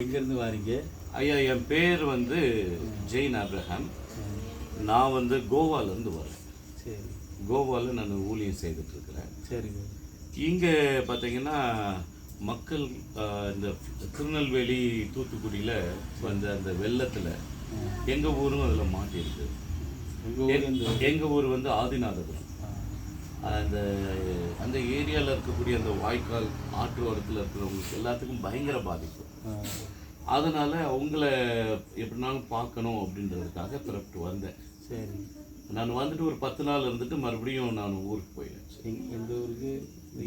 எங்கேருந்து வாரீங்க? ஐயா, என் பேர் வந்து ஜெயின் ஆப்ரஹாம். நான் வந்து கோவாலேருந்து வரேன். சரி. கோவாவில் நான் ஊழியம் செய்துட்ருக்கிறேன். சரிங்க. இங்கே பார்த்தீங்கன்னா மக்கள் இந்த திருநெல்வேலி தூத்துக்குடியில் வந்த அந்த வெள்ளத்தில் எங்கள் ஊரும் அதில் மாட்டியிருக்கு. எங்கள் ஊர் வந்து ஆதிநாதபுரம். அந்த அந்த ஏரியாவில் இருக்கக்கூடிய அந்த வாய்க்கால் ஆற்று ஓரத்தில் இருக்கிறவங்களுக்கு எல்லாத்துக்கும் பயங்கர பாதிப்பு. அதனால் அவங்கள எப்படினாலும் பார்க்கணும் அப்படின்றதுக்காக பிறப்பிட்டு வந்தேன். சரி. நான் வந்துட்டு ஒரு 10 நாள் இருந்துட்டு மறுபடியும் நான் ஊருக்கு போயிட்டேன். எந்த ஊருக்கு?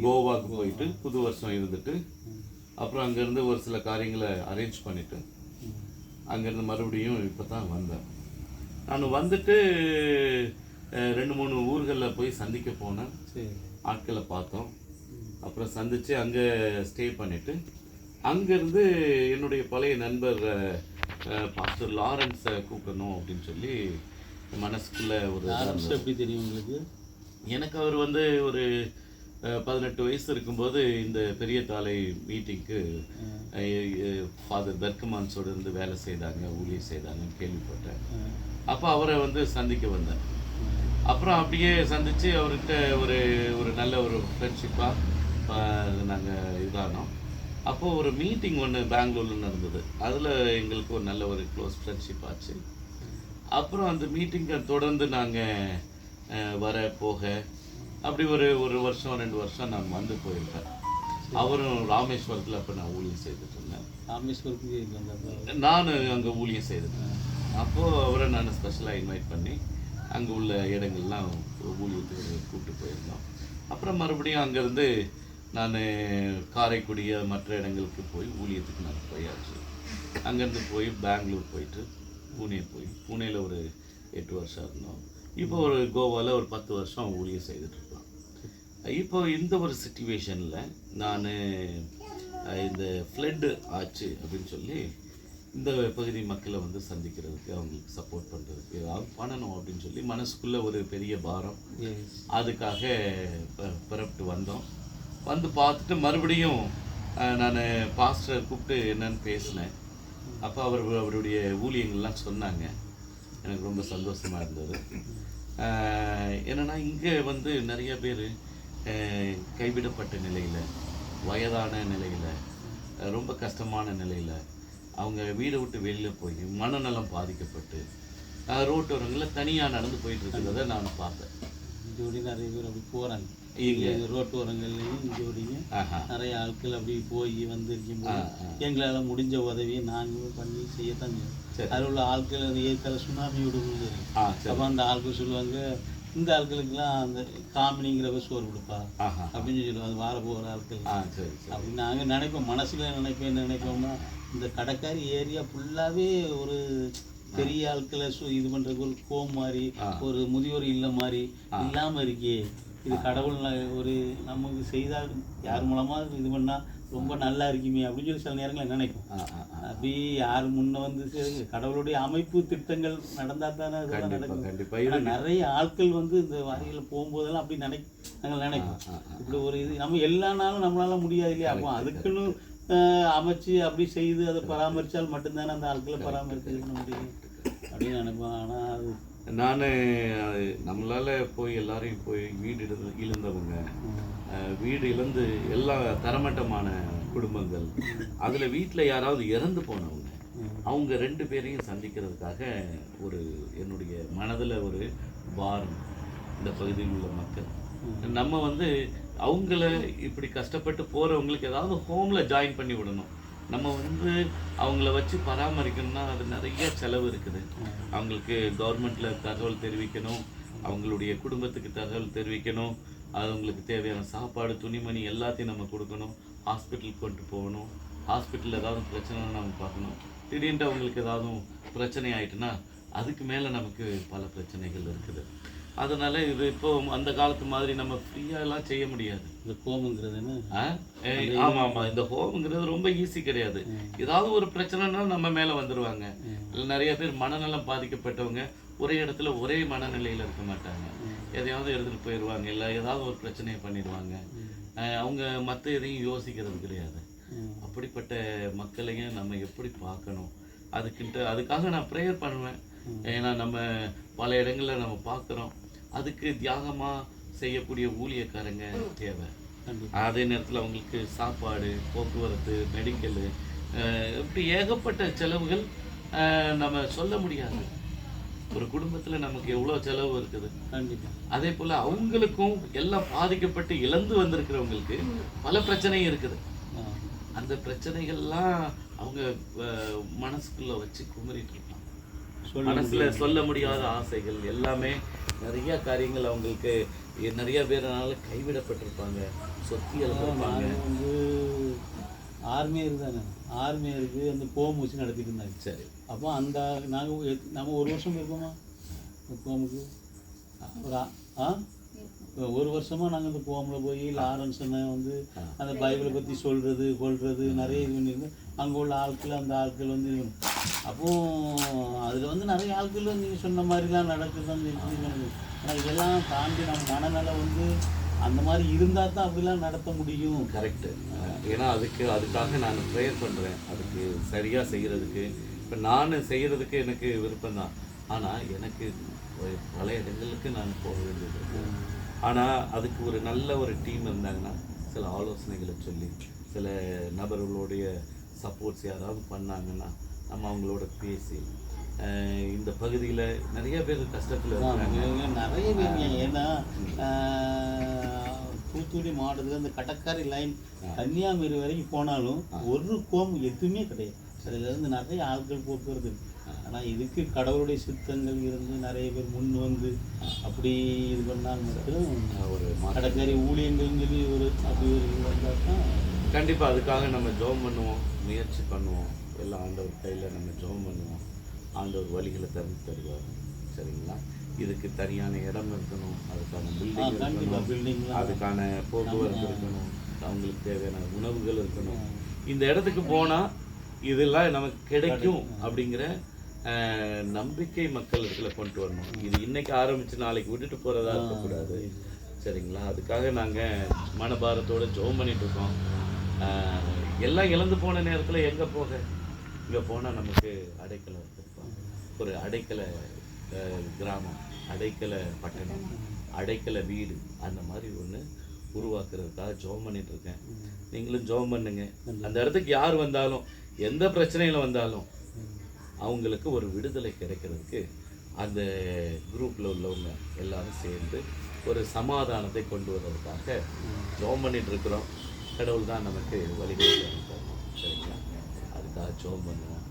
கோவாவுக்கு போயிட்டு புது வருஷம் இருந்துட்டு அப்புறம் அங்கேருந்து ஒரு சில காரியங்களை அரேஞ்ச் பண்ணிவிட்டு அங்கேருந்து மறுபடியும் இப்போ தான் வந்தேன். நான் வந்துட்டு 2-3 ஊர்களில் போய் சந்திக்க போனேன். ஆட்களை பார்த்தோம். அப்புறம் சந்தித்து அங்கே ஸ்டே பண்ணிவிட்டு அங்கேருந்து என்னுடைய பழைய நண்பர் பாஸ்டர் லாரன்ஸை கூப்பிடணும் அப்படின்னு சொல்லி மனசுக்குள்ளே ஒரு எப்படி தெரியும் உங்களுக்கு? எனக்கு அவர் வந்து ஒரு 18 வயசு இருக்கும்போது இந்த பெரிய தாலை மீட்டிங்க்கு ஃபாதர் பெர்கமான்ஸோடு இருந்து வேலை செய்தாங்க, ஊழியம் செய்தாங்கன்னு கேள்விப்பட்டேன். அப்போ அவரை வந்து சந்திக்க வந்தேன். அப்புறம் அப்படியே சந்தித்து அவர்கிட்ட ஒரு ஒரு நல்ல ஒரு ஃப்ரெண்ட்ஷிப்பாக நாங்கள் இதானோம். அப்போது ஒரு மீட்டிங் ஒன்று பெங்களூரில் நடந்தது. அதில் எங்களுக்கு ஒரு நல்ல ஒரு க்ளோஸ் ஃப்ரெண்ட்ஷிப் ஆச்சு. அப்புறம் அந்த மீட்டிங்கை தொடர்ந்து நாங்கள் வர போக அப்படி ஒரு வருஷம் 2 வருஷம் நான் வந்து போயிருக்கேன். அவரும் ராமேஸ்வரத்தில் அப்போ நான் ஊழியம் செய்துட்டு இருந்தேன். ராமேஸ்வரத்துக்கு நான் அங்கே ஊழியம் செய்துட்டேன். அப்போது அவரை நான் ஸ்பெஷலாக இன்வைட் பண்ணி அங்கே உள்ள இடங்கள்லாம் ஊழியத்துக்கு கூப்பிட்டு போயிருந்தோம். அப்புறம் மறுபடியும் அங்கேருந்து நான் காரைக்குடிய மற்ற இடங்களுக்கு போய் ஊழியத்துக்கு நான் போயாச்சு. அங்கேருந்து போய் பெங்களூர் போயிட்டு பூனேயில் ஒரு 8 வருஷம் இருந்தோம். இப்போ ஒரு கோவாவில் ஒரு 10 வருஷம் ஊழியம் செய்துட்ருக்கோம். இப்போ இந்த ஒரு சிச்சுவேஷனில் நான் இந்த ஃப்ளட்டு ஆச்சு அப்படின்னு சொல்லி இந்த பகுதி மக்களை வந்து சந்திக்கிறதுக்கு அவங்களுக்கு சப்போர்ட் பண்ணுறதுக்கு ஏதாவது பண்ணணும் அப்படின்னு சொல்லி மனசுக்குள்ளே ஒரு பெரிய பாரம். அதுக்காக பிறப்பிட்டு வந்தோம். வந்து பார்த்துட்டு மறுபடியும் நான் பாஸ்டரை கூப்பிட்டு என்னன்னு பேசினேன். அப்போ அவருடைய ஊழியங்கள்லாம் சொன்னாங்க. எனக்கு ரொம்ப சந்தோஷமாக இருந்தது. என்னென்னா இங்கே வந்து நிறைய பேர் கைவிடப்பட்ட நிலையில், வயதான நிலையில், ரொம்ப கஷ்டமான நிலையில் அவங்க வீடை விட்டு வெளியில் போய் மனநலம் பாதிக்கப்பட்டு ரோட்டோரங்களில் தனியாக நடந்து போயிட்டு இருக்கிறத நான் பார்த்தேன். ஜோடி நிறைய பேர் அப்படி போகிறாங்க. ரோட்டோரங்கள்லையும் ஜோடியும் நிறைய ஆட்கள் அப்படி போய் வந்திருக்கும்போது எங்களால் முடிஞ்ச உதவியை நாங்கள் பண்ணி செய்யத்தான் செய்யும். அதில் உள்ள ஆட்கள் அந்த ஏற்கால சுனாமி விடும்போது அப்போ அந்த ஆட்கள் சொல்லுவாங்க, இந்த ஆட்களுக்கெல்லாம் அந்த காமினிங்கிறவ சோறு கொடுப்பா அப்படின்னு சொல்லுவாங்க. அது வார போகிற ஆட்கள் அப்படின்னு நாங்கள் நினைப்போம். மனசில் என்ன நினைப்போம்னா, இந்த கடற்கரை ஏரியா ஃபுல்லாகவே ஒரு பெரிய ஆட்களை இது பண்ணுறதுக்கு ஒரு ஹோம் மாதிரி, ஒரு முதியோர் இல்லம் மாதிரி இல்லாமல் இருக்கே. இது கடவுள் ஒரு நமக்கு செய்தால் யார் மூலமாக இது பண்ணால் ரொம்ப நல்லா இருக்குமே அப்படின்னு சொல்லி சில நேரங்களில் நினைக்கும். அப்படி யார் முன்ன வந்து கடவுளுடைய அமைப்பு திட்டங்கள் நடந்தால் தானே அதெல்லாம் நடக்கும். நிறைய ஆட்கள் வந்து இந்த வாரியில் போகும்போதெல்லாம் அப்படி நாங்கள் நினைப்போம். இப்படி ஒரு இது நம்ம எல்லா நாளும் நம்மளால முடியாது இல்லையா? அப்போ அதுக்குன்னு அமைச்சு அப்படி செய்து அதை பராமரித்தால் மட்டும்தானே அந்த ஆட்களை பராமரிக்க முடியும் அப்படின்னு நினைப்போம். ஆனால் அது நான் நம்மளால் போய் எல்லாரையும் போய் வீடு இழந்தவங்க, வீடு இழந்து எல்லா தரமட்டமான குடும்பங்கள், அதில் வீட்டில் யாராவது இறந்து போனவங்க, அவங்க 2 பேரையும் சந்திக்கிறதுக்காக ஒரு என்னுடைய மனதில் ஒரு பாரம். இந்த பகுதியில் உள்ள மக்கள் நம்ம வந்து அவங்கள இப்படி கஷ்டப்பட்டு போகிறவங்களுக்கு ஏதாவது ஹோமில் ஜாயின் பண்ணி விடணும். நம்ம வந்து அவங்கள வச்சு பராமரிக்கணும்னா அது நிறைய செலவு இருக்குது. அவங்களுக்கு கவர்மெண்ட்டில் தகவல் தெரிவிக்கணும், அவங்களுடைய குடும்பத்துக்கு தகவல் தெரிவிக்கணும், அவங்களுக்கு தேவையான சாப்பாடு, துணிமணி எல்லாத்தையும் நம்ம கொடுக்கணும், ஹாஸ்பிட்டலுக்கு கொண்டு போகணும், ஹாஸ்பிட்டலில் ஏதாவது பிரச்சனைன்னு நம்ம பார்க்கணும். திடீர்னு அவங்களுக்கு ஏதாவது பிரச்சனை ஆகிட்டுன்னா அதுக்கு மேலே நமக்கு பல பிரச்சனைகள் இருக்குது. அதனால் இது இப்போ அந்த காலத்து மாதிரி நம்ம ஃப்ரீயாகலாம் செய்ய முடியாது. இந்த ஹோமுங்கிறது ஆமாம், இந்த ஹோமுங்கிறது ரொம்ப ஈஸி கிடையாது. ஏதாவது ஒரு பிரச்சனைனாலும் நம்ம மேலே வந்துடுவாங்க. இல்லை நிறைய பேர் மனநலம் பாதிக்கப்பட்டவங்க ஒரே இடத்துல ஒரே மனநிலையில் இருக்க மாட்டாங்க. எதையாவது எடுத்துகிட்டு போயிடுவாங்க, இல்லை ஏதாவது ஒரு பிரச்சனையை பண்ணிடுவாங்க. அவங்க மற்ற எதையும் யோசிக்கிறது கிடையாது. அப்படிப்பட்ட மக்களையும் நம்ம எப்படி பார்க்கணும், அதுக்காக நான் ப்ரேயர் பண்ணுவேன். ஏன்னா நம்ம பல இடங்களில் நம்ம பார்க்குறோம், அதுக்கு தியாகமாக செய்யக்கூடிய ஊழியக்காரங்க தேவை. அதே நேரத்தில் அவங்களுக்கு சாப்பாடு, போக்குவரத்து, மெடிக்கலு, இப்படி ஏகப்பட்ட செலவுகள் நம்ம சொல்ல முடியாது. ஒரு குடும்பத்தில் நமக்கு எவ்வளோ செலவு இருக்குது. அதே போல் அவங்களுக்கும் எல்லாம் பாதிக்கப்பட்டு இழந்து வந்திருக்கிறவங்களுக்கு பல பிரச்சனை இருக்குது. அந்த பிரச்சனைகள்லாம் அவங்க மனசுக்குள்ள வச்சு குமரிட்டு இருப்பாங்க. மனசுல சொல்ல முடியாத ஆசைகள் எல்லாமே, நிறைய காரியங்கள் அவங்களுக்கு. நிறைய பேரால கைவிடப்பட்டிருப்பாங்க, சொத்தியல் இருப்பாங்க. வந்து ஆர்மியர் தானே, ஆர்மியருக்கு அந்த கோம் வச்சு நடத்திட்டு இருந்தாங்க. சரி, அப்போ அந்த நம்ம ஒரு வருஷம் இருப்போமா கோமுக்கு? ஒரு வருஷமாக நாங்கள் அந்த கோமில் போய் லாரன்ஸனை வந்து அந்த பைபிளை பற்றி சொல்கிறது கொள்வது நிறைய இது பண்ணியிருந்தோம். அங்கே உள்ள ஆட்கள் அந்த ஆட்கள் வந்து அப்போ அதில் வந்து நிறைய ஆட்கள் நீங்கள் சொன்ன மாதிரிலாம் நடக்குது. அந்த ஆனால் இதெல்லாம் தாண்டி நம்ம மனநல வந்து அந்த மாதிரி இருந்தால் தான் அப்படிலாம் நடத்த முடியும். கரெக்டு. ஏன்னா அதுக்காக நான் ப்ரேயர் பண்ணுறேன், அதுக்கு சரியாக செய்கிறதுக்கு. இப்போ நான் செய்கிறதுக்கு எனக்கு விருப்பம்தான், ஆனால் எனக்கு பல இடங்களுக்கு நான் போக வேண்டியது. ஆனால் அதுக்கு ஒரு நல்ல ஒரு டீம் இருந்தாங்கன்னா, சில ஆலோசனைகளை சொல்லி, சில நபர்களுடைய சப்போர்ட்ஸ் யாராவது பண்ணாங்கன்னா, நம்ம அவங்களோட பேசி, இந்த பகுதியில் நிறைய பேர் கஷ்டத்தில் இருக்காங்க. நிறைய பேர். ஏன்னா தூத்துக்குடி மாவட்டத்தில் இந்த கடற்கரை லைன் கன்னியாகுமரி வரைக்கும் போனாலும் ஒரு கோம் எதுவுமே கிடையாது. அதுலேருந்து நிறைய ஆட்கள் போக்குவரத்து. ஆனால் இதுக்கு கடவுளுடைய சித்தங்கள் இருந்து நிறைய பேர் முன் வந்து அப்படி இது பண்ணால் மட்டும் ஒரு கடற்கரை ஊழியங்கள்னு சொல்லி ஒரு அப்படி ஒரு இது வந்தால் தான் கண்டிப்பாக. அதுக்காக நம்ம ஜெபம் பண்ணுவோம், முயற்சி பண்ணுவோம், எல்லாம் ஆண்டவர் கையில் நம்ம ஜெபம் பண்ணுவோம். ஆண்டவர் வழிகளை திறந்து தருவார். சரிங்களா? இதுக்கு தனியான இடம் இருக்கணும், அதுக்கான பில்டிங், அதுக்கான போக்குவரத்து இருக்கணும், அவங்களுக்கு தேவையான உணவுகள் இருக்கணும். இந்த இடத்துக்கு போனால் இதெல்லாம் நமக்கு கிடைக்கும் அப்படிங்கிற நம்பிக்கை மக்கள் இடத்துல கொண்டு வரணும். இது இன்னைக்கு ஆரம்பித்து நாளைக்கு விட்டுட்டு போகிறதா இருக்கக்கூடாது. சரிங்களா? அதுக்காக நாங்கள் மனபாரத்தோடு ஜெபம் பண்ணிட்டு இருக்கோம். எல்லாம் இழந்து போன நேரத்தில் எங்கே போக, இங்கே போனால் நமக்கு அடைக்கலம் இருப்பாங்க. ஒரு அடைக்கல கிராமம், அடைக்கல பட்டணம், அடைக்கல வீடு, அந்த மாதிரி ஒன்று உருவாக்குறதுக்காக ஜெபம் பண்ணிட்டு இருக்கேன். நீங்களும் ஜெபம் பண்ணுங்க. அந்த இடத்துக்கு யார் வந்தாலும், எந்த பிரச்சனையில் வந்தாலும் அவங்களுக்கு ஒரு விடுதலை கிடைக்கிறதுக்கு அந்த குரூப்பில் உள்ளவங்க எல்லாரும் சேர்ந்து ஒரு சமாதானத்தை கொண்டு வர்றதுக்காக ஜெபம் பண்ணிட்டு இருக்கிறோம். கடவுள் தான் நமக்கு வழிகளை தரணும். சரிங்களா? அதுக்காக ஜெபம் பண்ணுவோம்.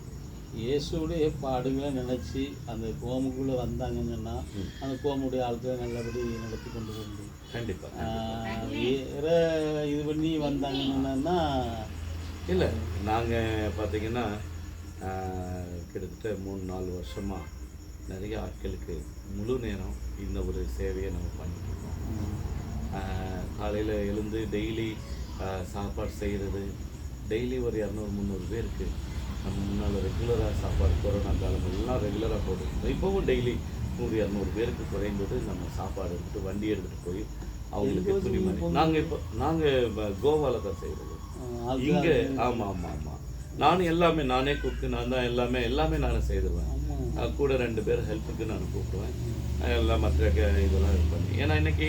இயேசுடைய பாடுகளை நினச்சி அந்த கோமுக்குள்ளே வந்தாங்கன்னு சொன்னால் அந்த கோமுடைய ஆட்களை நல்லபடி நடத்தி கொண்டு போக முடியும். கண்டிப்பாக. வேறு இது பண்ணி வந்தாங்கன்னா இல்லை, நாங்கள் பார்த்திங்கன்னா கிட்டத்தட்ட 3-4 வருஷமாக நிறைய ஆட்களுக்கு முழு நேரம் இந்த ஒரு சேவையை நம்ம பண்ணிட்டுருக்கோம். காலையில் எழுந்து டெய்லி சாப்பாடு செய்கிறது, டெய்லி ஒரு 200-300 பேருக்கு நம்ம முன்னால் ரெகுலராக சாப்பாடு, கொரோனா காலம் எல்லாம் ரெகுலராக போட்டுருக்கோம். இப்போவும் டெய்லி 100-200 பேருக்கு குறைந்தது நம்ம சாப்பாடு எடுத்துகிட்டு வண்டி எடுத்துகிட்டு போய் அவங்களுக்கு துணிமணி. நாங்கள் கோவாவில் தான் செய்கிறது இங்கே. ஆமாம். நானும் எல்லாமே நானே குக்கு, நான் தான் எல்லாமே நானே செய்திருவேன். கூட 2 பேர் ஹெல்ப்புக்கு நான் கூப்பிடுவேன். எல்லாம் மற்ற இதெல்லாம் இது பண்ணி. ஏன்னா இன்றைக்கி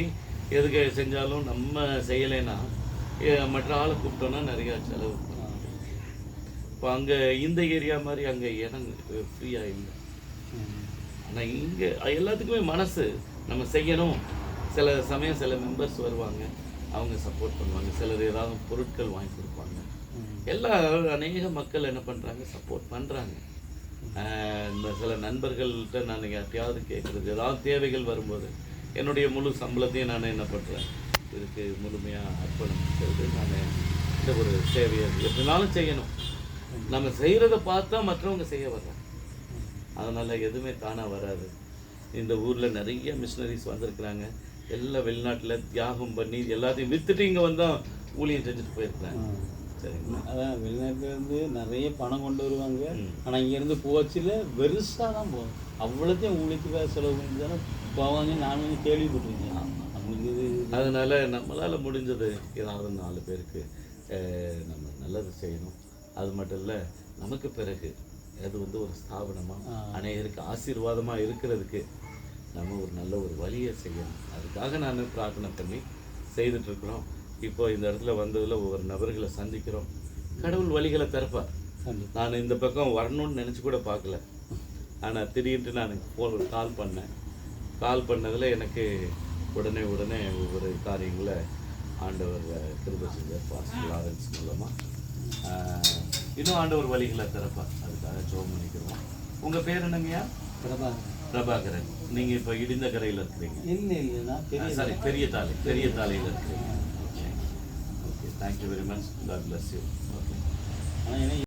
எதுக்கு செஞ்சாலும் நம்ம செய்யலைன்னா மற்ற ஆளை கூப்பிட்டோன்னா நிறையா செலவு. இப்போ அங்கே இந்த ஏரியா மாதிரி அங்கே இடம் ஃப்ரீயாக இல்லை. ஆனால் இங்கே எல்லாத்துக்குமே மனசு நம்ம செய்யணும். சில சமயம் சில மெம்பர்ஸ் வருவாங்க, அவங்க சப்போர்ட் பண்ணுவாங்க. சிலர் ஏதாவது பொருட்கள் வாங்கி கொடுப்பாங்க. அநேக மக்கள் என்ன பண்ணுறாங்க, சப்போர்ட் பண்ணுறாங்க. இந்த சில நண்பர்கள்கிட்ட நான் யார்ட்டையாவது கேட்குறது, ஏதாவது தேவைகள் வரும்போது என்னுடைய முழு சம்பளத்தையும் நான் என்ன பண்ணுறேன், இதுக்கு முழுமையாக அர்ப்பணம் செய்து நான் இந்த ஒரு சேவையை எப்படினாலும் செய்யணும். நம்ம செய்கிறத பார்த்தா மற்றவங்க செய்ய வர்றாங்க. அதனால் எதுவுமே தானாக வராது. இந்த ஊரில் நிறைய மிஷினரிஸ் வந்திருக்கிறாங்க. எல்லாம் வெளிநாட்டில் தியாகம் பண்ணி எல்லாத்தையும் விற்றுட்டு இங்கே வந்தால் ஊழியம் செஞ்சுட்டு போயிருக்கிறாங்க. சரிங்களா? அதான் வெளிநாட்டிலேருந்து நிறைய பணம் கொண்டு வருவாங்க. ஆனால் இங்கேருந்து போச்சில் வெறுசாக தான் போகும். அவ்வளோத்தையும் ஊழியத்துக்காக செலவு பண்ணி தானே போவாங்க. நானும் கேள்விப்பட்டிருக்கேன். நம்மளுக்கு இது அதனால் நம்மளால் முடிஞ்சது ஏதாவது 4 பேருக்கு நம்ம நல்லது செய்யணும். அது மட்டும் இல்லை, நமக்கு பிறகு அது வந்து ஒரு ஸ்தாபனமாக அநேகருக்கு ஆசீர்வாதமாக இருக்கிறதுக்கு நம்ம ஒரு நல்ல ஒரு வழியை செய்யணும். அதுக்காக நான் பிரார்த்தனை பண்ணி செய்துட்ருக்குறோம். இப்போ இந்த இடத்துல வந்ததில் ஒவ்வொரு நபர்களை சந்திக்கிறோம். கடவுள் வழிகளை திறப்பார். நான் இந்த பக்கம் வரணும்னு நினச்சி கூட பார்க்கல. ஆனால் திடீர்னு நான் கால் பண்ணதில் எனக்கு உடனே ஒவ்வொரு காரியங்களை ஆண்டவர் கிருபை செஞ்சார். பாஸ்டர் லாரன்ஸ் மூலமாக இன்னும் ஆண்டவர் வழிகளை திறப்பார். அதுக்காக ஜெபம் பண்ணிக்கிறோம். உங்கள் பேர் என்னங்கய்யா? பிரபாகரன். நீங்கள் இப்போ இடிந்த கரையில் இருக்கிறீங்க? இல்லை, பெரிய தாலையில் இருக்கிறீங்க. Okay, thank you very much. God bless you. Okay.